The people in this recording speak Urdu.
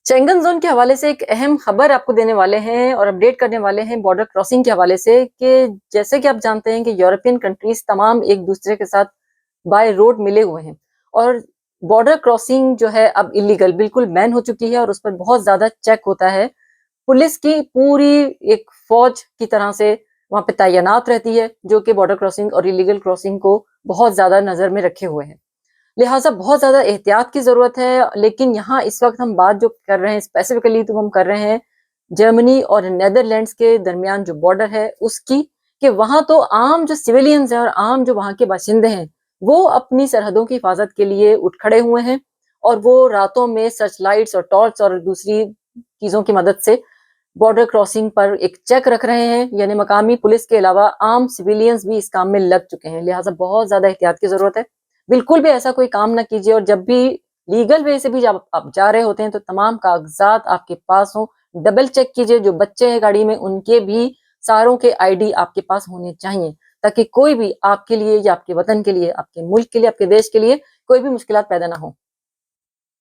شینگن زون کے حوالے سے ایک اہم خبر آپ کو دینے والے ہیں اور اپڈیٹ کرنے والے ہیں بارڈر کراسنگ کے حوالے سے کہ جیسے کہ آپ جانتے ہیں کہ یورپین کنٹریز تمام ایک دوسرے کے ساتھ بائی روڈ ملے ہوئے ہیں اور بارڈر کراسنگ جو ہے اب الیگل بالکل بین ہو چکی ہے اور اس پر بہت زیادہ چیک ہوتا ہے. پولیس کی پوری ایک فوج کی طرح سے وہاں پہ تعینات رہتی ہے جو کہ بارڈر کراسنگ اور الیگل کراسنگ کو بہت زیادہ نظر میں رکھے ہوئے ہیں. لہٰذا بہت زیادہ احتیاط کی ضرورت ہے. لیکن یہاں اس وقت ہم بات جو کر رہے ہیں اسپیسیفکلی تو ہم کر رہے ہیں جرمنی اور نیدرلینڈز کے درمیان جو بارڈر ہے اس کی، کہ وہاں تو عام جو سویلینز ہیں اور عام جو وہاں کے باشندے ہیں وہ اپنی سرحدوں کی حفاظت کے لیے اٹھ کھڑے ہوئے ہیں اور وہ راتوں میں سرچ لائٹس اور ٹارچ اور دوسری چیزوں کی مدد سے بارڈر کراسنگ پر ایک چیک رکھ رہے ہیں. یعنی مقامی پولیس کے علاوہ عام سویلینز بھی اس کام میں لگ چکے ہیں. لہٰذا بہت زیادہ احتیاط کی ضرورت ہے. بالکل بھی ایسا کوئی کام نہ کیجیے اور جب بھی لیگل وے سے بھی جب آپ جا رہے ہوتے ہیں تو تمام کاغذات آپ کے پاس ہوں. ڈبل چیک کیجیے، جو بچے ہیں گاڑی میں ان کے بھی ساروں کے آئی ڈی آپ کے پاس ہونے چاہیے تاکہ کوئی بھی آپ کے لیے یا آپ کے وطن کے لیے، آپ کے ملک کے لیے، آپ کے دیش کے لیے کوئی بھی مشکلات پیدا نہ ہو.